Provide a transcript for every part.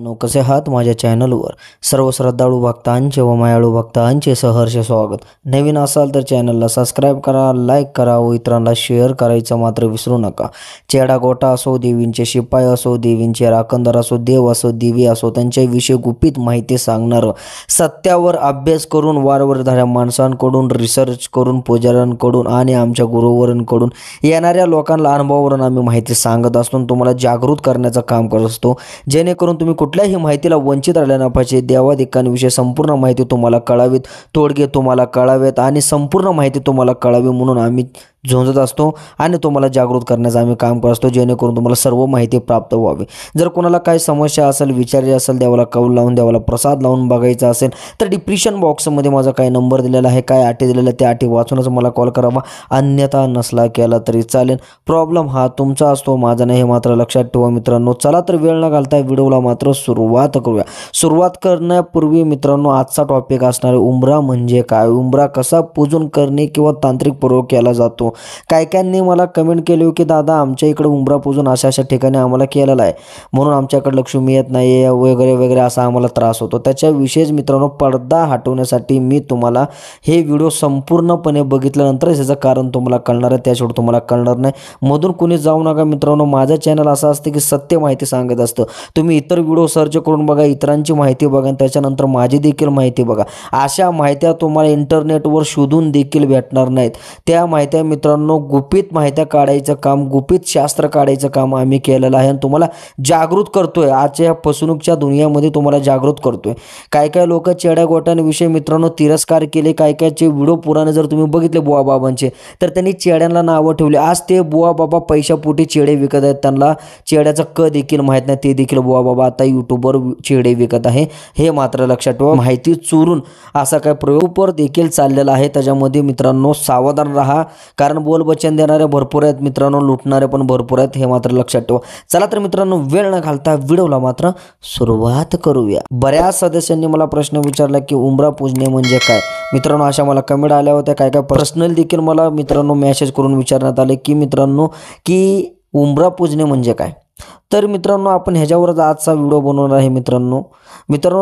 मित्रांनो, कसे आहात? माझ्या चॅनलवर सर्व श्रद्धाळू भक्तांचे व मायाळू भक्तांचे सहर्ष स्वागत। नवीन असाल तर चॅनलला सबस्क्राइब करा, लाईक करा व इतरांना शेअर करायचं मात्र विसरू नका। चेडा गोटा असो, देवींचे शिपाई असो, देवींचे राखणदार असो, देव असो, देवी असो, त्यांच्याविषयी गुपित माहिती सांगणार, सत्यावर अभ्यास करून वारवरधाऱ्या माणसांकडून रिसर्च करून, पुजाऱ्यांकडून आणि आमच्या गुरुवरांकडून येणाऱ्या लोकांना अनुभवावरून आम्ही माहिती सांगत असतो, तुम्हाला जागृत करण्याचं काम करत असतो, जेणेकरून तुम्ही कुठल्याही माहितीला वंचित राहिला ना पाहिजे। देवादिकांविषयी संपूर्ण माहिती तुम्हाला कळावीत, तोडगे तुम्हाला कळावेत आणि संपूर्ण माहिती तुम्हाला कळावी म्हणून आम्ही झोंजत असतो आणि तुम्हाला जागृत करण्याचं आम्ही काम करत असतो, जेणेकरून तुम्हाला सर्व माहिती प्राप्त व्हावी। जर कोणाला काही समस्या असेल, विचारायची असेल, देवाला कौल लावून, देवाला प्रसाद लावून बघायचा असेल तर डिस्क्रिप्शन बॉक्समध्ये माझा काय नंबर दिलेला आहे, काय अटी दिलेला आहे, त्या अटी वाचूनच मला कॉल करावा, अन्यथा नसला केला तरी चालेल। प्रॉब्लेम हा तुमचा असतो, माझा नाही, हे मात्र लक्षात ठेवा मित्रांनो। चला तर वेळ न घालता व्हिडिओला मात्र सुरुवात करूया। सुरुवात करण्यापूर्वी मित्रांनो, आजचा टॉपिक असणार आहे उंबरा म्हणजे काय, उंबरा कसा पूजन करणे किंवा तांत्रिक प्रयोग केला जातो। कायकांनी मला कमेंट केली की दादा आमच्या इकडे उंबरा पूजन अशा अशा ठिकाणी आम्हाला केलेला आहे, म्हणून आमच्याकडे लक्ष्मी येत नाही वगैरे वगैरे असा आम्हाला त्रास होतो। त्याच्याविषयीच मित्रांनो पडदा हटवण्यासाठी मी तुम्हाला हे व्हिडिओ संपूर्णपणे बघितल्यानंतरच याचं कारण तुम्हाला कळणार आहे, त्याशिवाय तुम्हाला कळणार नाही। मधून कोणी जाऊ नका मित्रांनो, माझं चॅनल असं असतं की सत्य माहिती सांगत असतं। तुम्ही इतर व्हिडिओ सर्च करून बघा, इतरांची माहिती बघा, त्याच्यानंतर माझी देखील माहिती बघा। अशा माहित्या तुम्हाला इंटरनेटवर शोधून देखील भेटणार नाहीत। त्या माहित्या मित्रांनो गुपित माहित्या काढायचं काम, गुपित शास्त्र काढायचं काम आम्ही केलेलं आहे आणि तुम्हाला जागृत करतोय। आजच्या या फसवणूकच्या दुनियामध्ये तुम्हाला जागृत करतोय। काय काय लोक चेड्या गोट्यांविषयी मित्रांनो तिरस्कार केले, काय कायचे व्हिडिओ पुराणे जर तुम्ही बघितले बुवा बाबांचे तर त्यांनी चेड्यांना नावं ठेवले। आज ते बुवा बाबा पैशापोटी चेडे विकत आहेत, त्यांना चेड्याचं क देखील माहीत नाही, ते देखील बुवा बाबा आता यूट्यूबवर चेडे विकत आहे, हे मात्र लक्षात ठेवा। माहिती चोरून असा काय प्रयोग देखील चाललेला आहे, त्याच्यामध्ये मित्रांनो सावधान राहा, कारण बोलबच्चन देणारे भरपूर आहेत मित्रांनो, लुटणारे पण भरपूर आहेत, हे मात्र लक्षात ठेवा। चला तर मित्रांनो वेळ न घालता व्हिडिओला मात्र सुरुवात करूया। बऱ्याच सदस्यांनी मला प्रश्न विचारला की उंबरा पूजणे म्हणजे काय मित्रांनो, अशा मला कमेंट आल्या होत्या, काय काय पर्सनल देखील मला मित्रांनो मेसेज करून विचारण्यात आले की मित्रांनो की उंबरा पूजणे म्हणजे काय। तर मित्रांनो आपण ह्याच्यावरच आजचा व्हिडिओ बनवणार आहे। मित्रांनो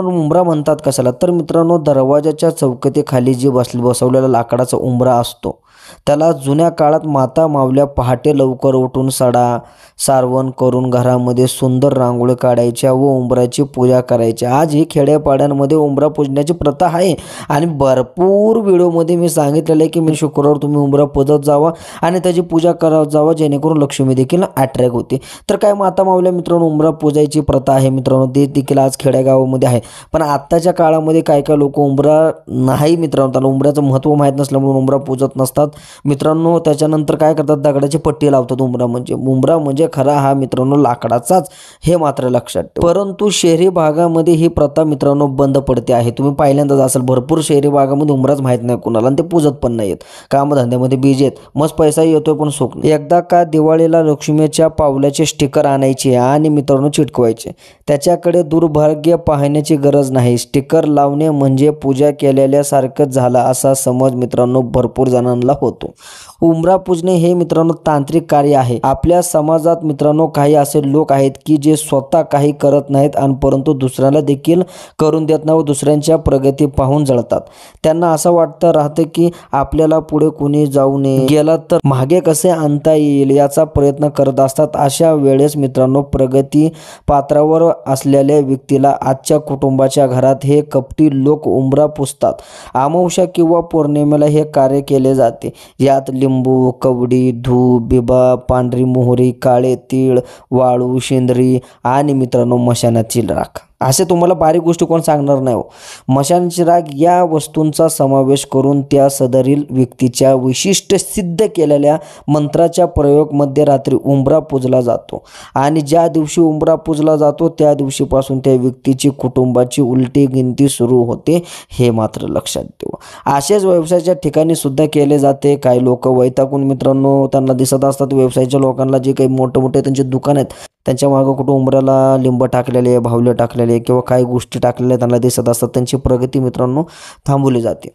उंबरा म्हणतात कशाला, तर मित्रांनो दरवाजाच्या चौकटीखाली जी बसवलेला लाकडाचा उंबरा असतो त्याला जुन्या काळात माता मावल्या पहाटे लवकर उठून सडा सारवण करून घरामध्ये सुंदर रांगोळी काढायच्या व उंबराची पूजा करायच्या। आज ही खेड्यापाड्यांमध्ये उंबरा पूजण्याची प्रथा आहे आणि भरपूर व्हिडिओमध्ये मी सांगितलेलं आहे की मी शुक्रवार तुम्ही उंबरा पूजत जावा आणि त्याची पूजा करत जावा, जेणेकरून लक्ष्मी देखील अट्रॅक्ट होते। तर काय माता मावल्या मित्रांनो उंबरा पूजायची प्रथा आहे मित्रांनो, ते देखील आज खेड्यागावामध्ये आहे। पण आत्ताच्या काळामध्ये काय काय लोक उंबरा नाही मित्रांनो, त्यांना उंबऱ्याचं महत्त्व माहीत नसल्यामुळे उंबरा पूजत नसतात मित्रांनो। त्याच्यानंतर काय करतात, दगडाची पट्टी लावतात। उंबरा म्हणजे खरा हा मित्रांनो लाकडाचाच, हे मात्र लक्षात ठेवा। परंतु शहरी भागामध्ये ही प्रथा मित्रांनो बंद पडते आहे। तुम्ही पहिल्यांदाच असेल, भरपूर शहरी भागामध्ये उंबराच माहीत नाही कुणाला आणि ते पूजत पण नाहीत, कामधंद्यामध्ये बिझी आहेत, मस्त पैसा येतोय पण सुख नाही। एकदा का दिवाळीला लक्ष्मीच्या पावलाचे स्टिकर आणायचे आणि मित्रांनो चिटकवायचे, त्याच्याकडे दुर्भाग्य पाहण्याची गरज नाही। स्टिकर लावणे म्हणजे पूजा केलेल्यासारखंच झाला असा समज मित्रांनो भरपूर जणांना होतो। उंबरा पूजणे हे मित्रांनो तांत्रिक कार्य आहे। आपल्या समाजात मित्रांनो काही असे लोक आहेत की जे स्वतः काही करत नाहीत आणि परंतु दुसऱ्याला देखील करून देत नाही व दुसऱ्यांच्या प्रगती पाहून जळतात। त्यांना असं वाटतं राहतं की आपल्याला पुढे कोणी जाऊ नये, गेला तर मागे कसे आणता येईल याचा प्रयत्न करत असतात। अशा वेळेस मित्रांनो प्रगती पात्रावर असलेल्या व्यक्तीला आजच्या कुटुंबाच्या घरात हे कपटी लोक उंबरा पुजतात। अमावस्या किंवा पौर्णिमेला हे कार्य केले जाते। यात लिंबू, कवडी, धूप, बिबा, पांढरी मोहरी, काळे तीळ, वाळू, शेंदरी आणि मित्रांनो मशानाची राख, असे तुम्हाला बारीक गोष्टी कोण सांगणार नाही हो। मशानाची राख या वस्तूंचा समावेश करून त्या सदरील व्यक्तीच्या विशिष्ट सिद्ध केलेल्या मंत्राच्या प्रयोग मध्यरात्री उंबरा पूजला जातो आणि ज्या दिवशी उंबरा पूजला जातो त्या दिवशीपासून त्या व्यक्तीची कुटुंबाची उलटी गिनती सुरू होते, हे मात्र लक्षात ठेवा। असेच व्यवसायाच्या ठिकाणी सुद्धा केले जाते। काही लोक वैतागून मित्रांनो त्यांना दिसत असतात, व्यवसायाच्या लोकांना जे काही मोठे मोठे त्यांचे दुकान आहेत त्यांच्या मागं कुठं उंबऱ्याला लिंब टाकलेले, भावले टाकलेले किंवा काही गोष्टी टाकलेल्या त्यांना दिसत असतात, त्यांची प्रगती मित्रांनो थांबवली जाते।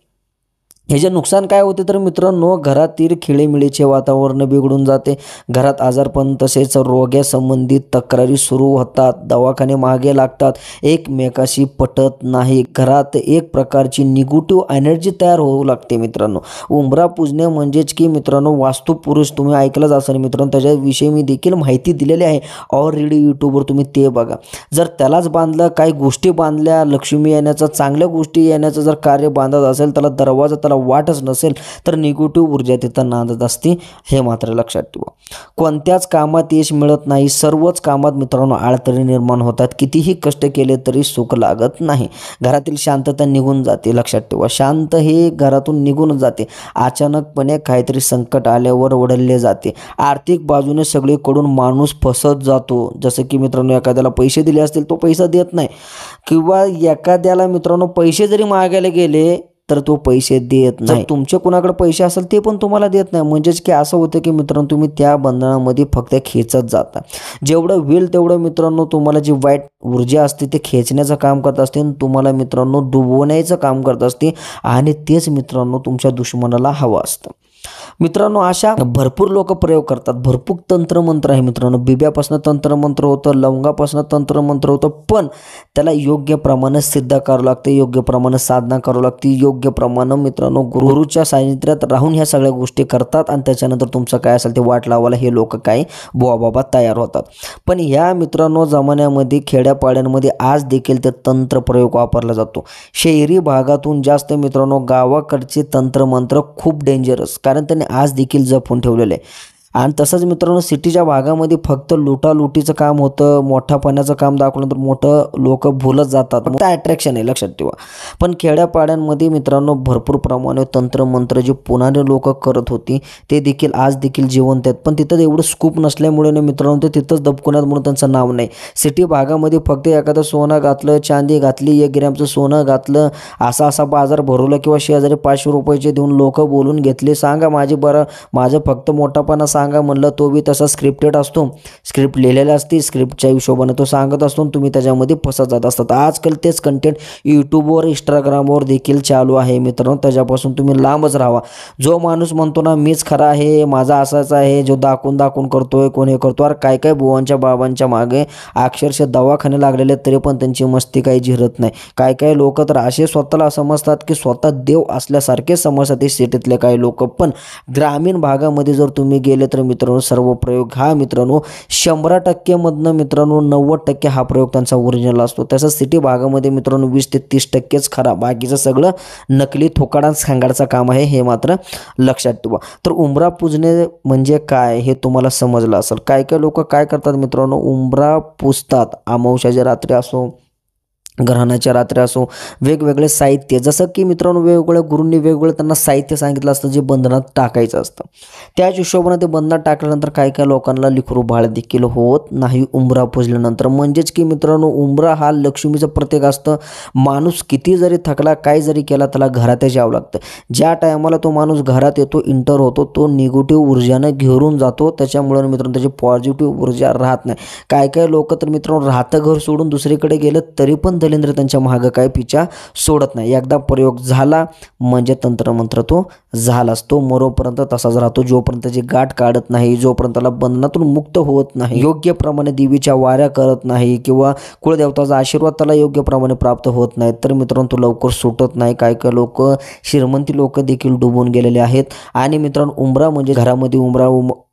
ह्याचे नुकसान काय होते तर मित्रांनो, घरातील खेळीमेळीचे वातावरण बिघडून जाते, घरात आजारपण तसेच रोग्यासंबंधित तक्रारी सुरू होतात, दवाखाने मागे लागतात, एकमेकाशी पटत नाही, घरात एक प्रकारची निगेटिव्ह एनर्जी तयार होऊ लागते मित्रांनो. उंबरा पूजणे म्हणजेच की मित्रांनो वास्तुपुरुष, तुम्ही ऐकलंच असेल मित्रांनो, त्याच्याविषयी मी देखील माहिती दिलेली आहे ऑलरेडी यूट्यूबवर, तुम्ही ते बघा. जर त्यालाच बांधलं, काही गोष्टी बांधल्या, लक्ष्मी येण्याचं, चांगल्या गोष्टी येण्याचं जर कार्य बांधत असेल, त्याला दरवाजा, त्याला वाटच नसेल, तर निगेटिव्ह ऊर्जा तिथं नांदत असते, हे मात्र लक्षात ठेवा. कोणत्याच कामात यश मिळत नाही, सर्वच कामात मित्रांनो अडथळे निर्माण होतात, कितीही कष्ट केले तरी सुख लागत नाही, घरातील शांतता निघून जाते. लक्षात ठेवा, शांत हे घरातून निघून जाते, अचानकपणे काहीतरी संकट आल्यावर ओढलले जाते, आर्थिक बाजूने सगळीकडून माणूस फसत जातो. जसं की मित्रांनो, एखाद्याला पैसे दिले असतील, तो पैसा देत नाही, किंवा एखाद्याला मित्रांनो पैसे जरी मागायला गेले तर तो पैसे देत नाही, तुमचे कुणाकडे पैसे असेल ते पण तुम्हाला देत नाही. म्हणजेच की असं होतं की मित्रांनो, तुम्ही त्या बंधनामध्ये फक्त खेचत जाता, जेवढं होईल तेवढं मित्रांनो तुम्हाला जी वाईट ऊर्जा असते ते खेचण्याचं काम करत असते, तुम्हाला मित्रांनो डुबवण्याचं काम करत असते, आणि तेच मित्रांनो तुमच्या दुश्मनाला हवं असतं. मित्रांनो, अशा भरपूर लोक प्रयोग करतात, भरपूर तंत्रमंत्र आहे मित्रांनो, बिब्यापासून तंत्रमंत्र होतं, लवंगापासून तंत्रमंत्र होतं, पण त्याला योग्य प्रमाणे सिद्ध करावं लागते, योग्य प्रमाणे साधना करावं लागते, योग्य प्रमाणे मित्रांनो गुरुच्या सानिध्यात राहून ह्या सगळ्या गोष्टी करतात, आणि त्याच्यानंतर तुमचं काय असेल ते वाट लावायला हे लोक काही बुवा तयार होतात. पण ह्या मित्रांनो जमान्यामध्ये, खेड्यापाड्यांमध्ये आज देखील ते तंत्रप्रयोग वापरला जातो. शहरी भागातून जास्त मित्रांनो गावाकडचे तंत्रमंत्र खूप डेंजरस, कारण त्यांनी आज देखील जपून ठेवलेले आहे. आणि तसंच मित्रांनो सिटीच्या भागामध्ये फक्त लुटालुटीचं काम होतं, मोठापणाचं काम दाखवल्यानंतर मोठं लोक भुलत जातात, फक्त अट्रॅक्शन आहे, लक्षात ठेवा. पण खेड्यापाड्यांमध्ये मित्रांनो भरपूर प्रमाणे तंत्रमंत्र जे पुराणे लोक करत होती ते देखील आज देखील जिवंत आहेत, पण तिथं एवढं स्कूप नसल्यामुळे मित्रांनो ते तिथंच दबकुण्यात म्हणून त्यांचं नाव नाही. सिटी भागामध्ये फक्त एखादं सोनं घातलं, चांदी घातली, 1 ग्रॅमचं सोनं घातलं, असा बाजार भरवला, किंवा शेजारी 500 रुपयाचे देऊन लोक बोलून घेतले, सांगा माझं फक्त मोठापणा सांगा म्हणलं, तो बी तसा स्क्रिप्टेड असतो, स्क्रिप्ट लिहिलेला असते, स्क्रिप्टच्या हिशोबाने तो सांगत असतो, तुम्ही त्याच्यामध्ये फसत जात असतात. आजकाल तेच कंटेंट यूट्यूबवर, इंस्टाग्रामवर देखील चालू आहे मित्रांनो, त्याच्यापासून तुम्ही लांबच राहा. जो माणूस म्हणतो ना मीच खरा आहे, माझा असाच आहे, जो दाखवून करतोय, कोणी करतो, अरे काय बुवांच्या बाबांच्या मागे अक्षरशः दवाखाने लागलेले, तरी पण त्यांची मस्ती काही झिरत नाही. काय लोक तर असे स्वतःला समजतात की स्वतः देव असल्यासारखे समजतात ते सिटीतले काही लोक. पण ग्रामीण भागामध्ये जर तुम्ही गेले तर मित्रांनो सर्व प्रयोग हा मित्रांनो 100% मधनं मित्रांनो 90% हा प्रयोग त्यांचा ओरिजिनल असतो. तसंच सिटी भागामध्ये मित्रांनो 20 ते 30%च खरा, बाकीचं सगळं नकली थोकाडा सांगाडचं काम आहे, हे मात्र लक्षात ठेवा. तर उंबरा पूजणे म्हणजे काय हे तुम्हाला समजलं असेल. काय लोक काय करतात मित्रांनो, उंबरा पूजतात, अमावस्याच्या रात्री असो, ग्रहणाच्या रात्री असो, वेगवेगळे साहित्य, जसं की मित्रांनो वेगवेगळ्या गुरूंनी वेगवेगळं त्यांना साहित्य सांगितलं असतं जे बंधनात टाकायचं असतं. त्याच हिशोबाने ते बंधनात टाकल्यानंतर काय लोकांना लेकरू बाळ देखील होत नाही उंबरा पुजल्यानंतर. म्हणजेच की मित्रांनो उंबरा हा लक्ष्मीचं प्रतीक असतं. माणूस किती जरी थकला, काय जरी केला, त्याला घरातच यावं लागतं. ज्या टायमाला तो माणूस घरात येतो, इंटर होतो, तो निगेटिव्ह ऊर्जाने घेरून जातो. त्याच्यामुळे मित्रांनो त्याची पॉझिटिव्ह ऊर्जा राहत नाही. काय लोक तर मित्रांनो राहतं घर सोडून दुसरीकडे गेलं तरी पण दलिंद्र त्यांच्या मागं काय पिछा सोडत नाही. एकदा प्रयोग झाला म्हणजे तंत्रमंत्र तो झालाच, तो मरोपर्यंत तसाच राहतो. जोपर्यंत त्याची गाठ काढत नाही, जोपर्यंत त्याला बंधनातून मुक्त होत नाही, योग्य प्रमाणे देवीच्या वाऱ्या करत नाही, किंवा कुळदेवताचा आशीर्वाद त्याला योग्य प्रमाणे प्राप्त होत नाही, तर मित्रांनो तो लवकर सुटत नाही. काय लोक, श्रीमंती लोक देखील डुबून गेलेले आहेत. आणि मित्रांनो उंबरा म्हणजे घरामध्ये उंबरा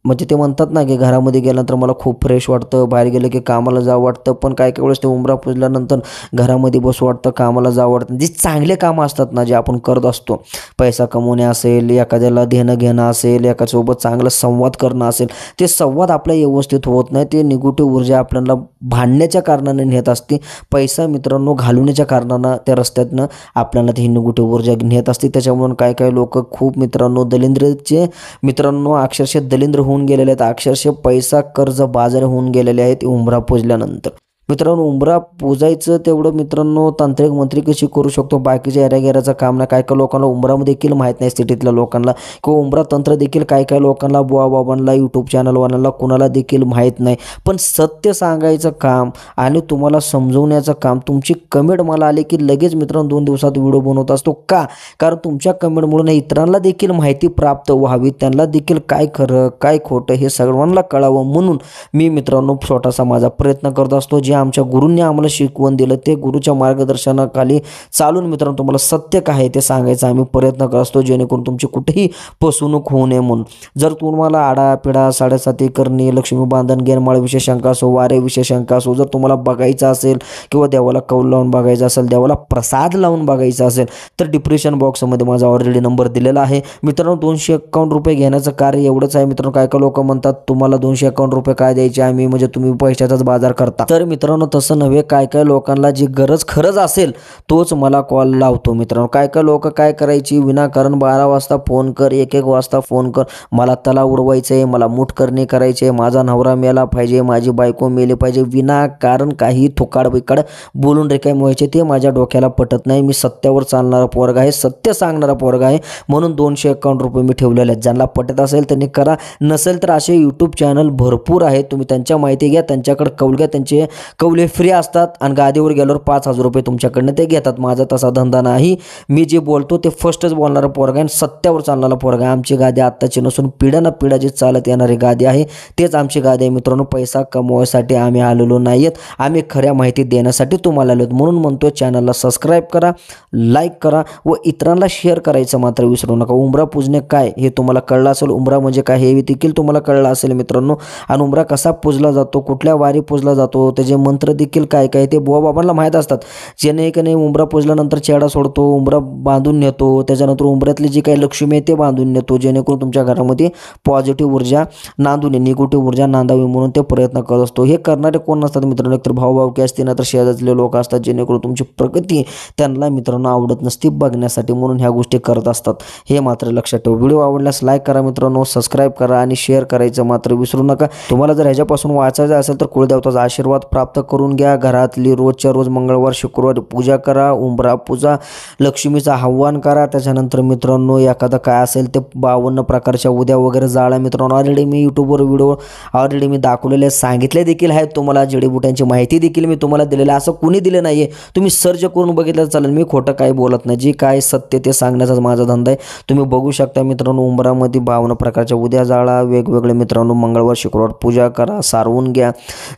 म्हणजे ते म्हणतात ना की घरामध्ये गेल्यानंतर मला खूप फ्रेश वाटतं, बाहेर गेलं की कामाला जावं वाटतं. पण काय वेळेस ते उंबरा पुजल्यानंतर घरामध्ये बसू वाटतं, कामाला जावं वाटतं. जे चांगले कामं असतात ना जे आपण करत असतो, पैसा कमवणे असेल, एखाद्याला देणं घेणं असेल, एकासोबत चांगला संवाद करणं असेल, ते संवाद आपल्या व्यवस्थित होत नाही. ते निगेटिव्ह ऊर्जा आपल्याला भांडण्याच्या कारणाने नेत असते. पैसा मित्रांनो घालवण्याच्या कारणानं त्या रस्त्यातनं आपल्याला ती निगेटिव्ह ऊर्जा नेत असते. त्याच्यामुळे काय लोक खूप मित्रांनो दलिंद्रचे मित्रांनो अक्षरशः दलिंद्र होऊन गेलेले आहेत. अक्षरशः पैसा कर्ज बाजार होऊन गेलेले आहेत उंबरा पुजल्यानंतर. मित्रांनो उंबरा पूजायचं तेवढं मित्रांनो तांत्रिक मंत्री कशी करू शकतो, बाकीच्या एऱ्यागेऱ्याचं काम नाही. काय काय लोकांना उंबरामध्ये देखील माहीत नाही, सिटीतल्या लोकांना किंवा उंबरा तंत्र देखील काय काय लोकांना, बुवा बाबांना, यूट्यूब चॅनलवाल्यांना कुणाला देखील माहीत नाही. पण सत्य सांगायचं काम आणि तुम्हाला समजवण्याचं काम, तुमची कमेंट मला आले की लगेच मित्रांनो 2 दिवसात व्हिडिओ बनवत असतो. का? कारण तुमच्या कमेंटमुळे इतरांना देखील माहिती प्राप्त व्हावी, त्यांना देखील काय खरं काय खोटं हे सर्वांना कळावं म्हणून मी मित्रांनो छोटासा माझा प्रयत्न करत असतो. जे आमच्या गुरूंनी आम्हाला शिकवण दिलं ते गुरुच्या मार्गदर्शनाखाली चालून मित्रांनो तुम्हाला सत्य काय आहे ते सांगायचा आम्ही प्रयत्न करत असतो, जेणेकरून तुमची कुठेही फसवणूक होऊ नये म्हणून. जर तुम्हाला आडापिडा, साडेसाती करणे, लक्ष्मी बांधन, गेनमाळ विषय शंका असो, वारे विषय शंका असो, जर तुम्हाला बघायचं असेल किंवा देवाला कौल लावून बघायचं असेल, देवाला प्रसाद लावून बघायचं असेल तर डिस्क्रिप्शन बॉक्समध्ये माझा ऑलरेडी नंबर दिलेला आहे. मित्रांनो 251 रुपये घेण्याचं कार्य एवढंच आहे. मित्रांनो काय काय लोक म्हणतात तुम्हाला 251 रुपये काय द्यायचे आम्ही, म्हणजे तुम्ही पैशाचाच बाजार करता. तर मित्रांनो तसं नव्हे, काय काय लोकांना जी गरज खरंच असेल तोच मला कॉल लावतो. मित्रांनो काय काय लोक काय करायची, विनाकारण 12 वाजता फोन कर, 1-1 वाजता फोन कर, मला तला उडवायचं आहे, मला मूठ करणे करायचे, माझा नवरा मेला पाहिजे, माझी बायको मेली पाहिजे, विनाकारण काही थुकाड बिकाड बोलून रिकामे व्हायचे. ते माझ्या डोक्याला पटत नाही. मी सत्यावर चालणारा पोरगा आहे, सत्य सांगणारा पोरगा आहे, म्हणून 251 रुपये मी ठेवलेले आहेत. ज्यांना पटत असेल त्यांनी करा, नसेल तर असे यूट्यूब चॅनल भरपूर आहेत, तुम्ही त्यांच्या माहिती घ्या, त्यांच्याकडे कौल घ्या, त्यांचे कौले फ्री असतात आणि गादीवर गेल्यावर 5,000 रुपये तुमच्याकडनं ते घेतात. माझा तसा धंदा नाही. मी जे बोलतो ते फर्स्टच बोलणारा पोरगा आहे, सत्यावर चालणारा पोरगा आहे. आमची गादी आत्ताची नसून पिढ्यानं पिढ्या जी चालत येणारी गादी आहे तेच आमची गादी आहे. मित्रांनो पैसा कमवायसाठी आम्ही आलेलो नाहीत, आम्ही खऱ्या माहिती देण्यासाठी तुम्हाला आलो. म्हणून म्हणतो चॅनलला सबस्क्राईब करा, लाईक करा व इतरांना शेअर करायचं मात्र विसरू नका. उंबरा पूजणे काय हे तुम्हाला कळलं असेल, उंबरा म्हणजे काय हे देखील तुम्हाला कळलं असेल मित्रांनो. आणि उंबरा कसा पूजला जातो, कुठल्या वारी पूजला जातो, त्याचे मंत्र देखील काय काय ते बुवा बाबांना माहीत असतात. ज्याने की नाही उंबरा पूजल्यानंतर चेहरा सोडतो, उंबरा बांधून नेतो, त्याच्यानंतर उंबऱ्यातली जी काही लक्ष्मी आहे ते बांधून नेतो, जेणेकरून तुमच्या घरामध्ये पॉझिटिव्ह ऊर्जा नांदून निगेटिव्ह ऊर्जा नांदावी म्हणून ते प्रयत्न करत असतो. हे करणारे कोण नसतात मित्रांनो, एकतर भाऊभावकी असते ना तर शेजारले लोक असतात, जेणेकरून तुमची प्रगती त्यांना मित्रांनो आवडत नसते बघण्यासाठी, म्हणून ह्या गोष्टी करत असतात. हे मात्र लक्षात ठेवा. व्हिडिओ आवडल्यास लाईक करा मित्रांनो, सबस्क्राईब करा आणि शेअर करायचं मात्र विसरू नका. तुम्हाला जर ह्याच्यापासून वाचायचं असेल तर कुळदेवताचा आशीर्वाद प्राप्त करून घ्या. घरातली रोजच्या रोज मंगळवार शुक्रवारी पूजा करा, उंबरा पूजा, लक्ष्मीचं आव्हान करा. त्याच्यानंतर मित्रांनो एखादं काय असेल ते 52 प्रकारच्या उद्या वगैरे जाळा. मित्रांनो ऑलरेडी मी यूट्यूबवर व्हिडिओ ऑलरेडी मी दाखवलेले सांगितले देखील आहेत तुम्हाला, जडीबुट्यांची माहिती देखील मी तुम्हाला दिलेली आहे. असं कुणी दिलं नाही आहे, तुम्ही सर्च करून बघितलं चालेल. मी खोटं काही बोलत नाही, जे काय सत्य ते सांगण्याचाच माझा धंदा आहे. तुम्ही बघू शकता मित्रांनो उंबरामध्ये 52 प्रकारच्या उद्या जाळा, वेगवेगळे मित्रांनो मंगळवार शुक्रवार पूजा करा, सारवून घ्या.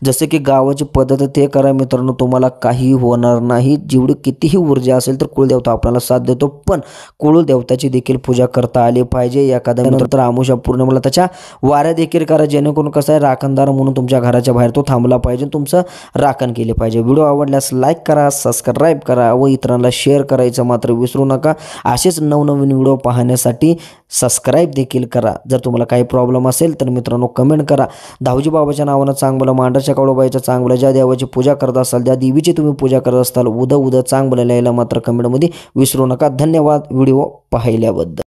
जसे की गावाची पद्धत ते करा मित्रांनो, तुम्हाला काही होणार नाही. जेवढी कितीही ऊर्जा असेल तर कुळदेवता आपल्याला साथ देतो, पण कुळदेवताची देखील पूजा करता आली पाहिजे. एखाद्या नंतर आमुषा पौर्णिमेला त्याच्या वाऱ्या देखील करा, जेणेकरून कसं आहे राखणदार म्हणून तुमच्या घराच्या बाहेर तो थांबला पाहिजे, तुमचं राखण केले पाहिजे. व्हिडिओ आवडल्यास लाईक करा, सबस्क्राईब करा व इतरांना शेअर करायचं मात्र विसरू नका. असेच नवनवीन व्हिडिओ पाहण्यासाठी सबस्क्राईब देखील करा. जर तुम्हाला काही प्रॉब्लेम असेल तर मित्रांनो कमेंट करा. धावजी बाबाच्या नावानं चांगलं, मांडरच्या कवळबाईचं चांगलं, ज्या देवाची पूजा करत असाल, ज्या देवीची तुम्ही पूजा करत असाल, उद चांगलं लिहायला मात्र कमेंटमध्ये विसरू नका. धन्यवाद व्हिडिओ पाहिल्याबद्दल.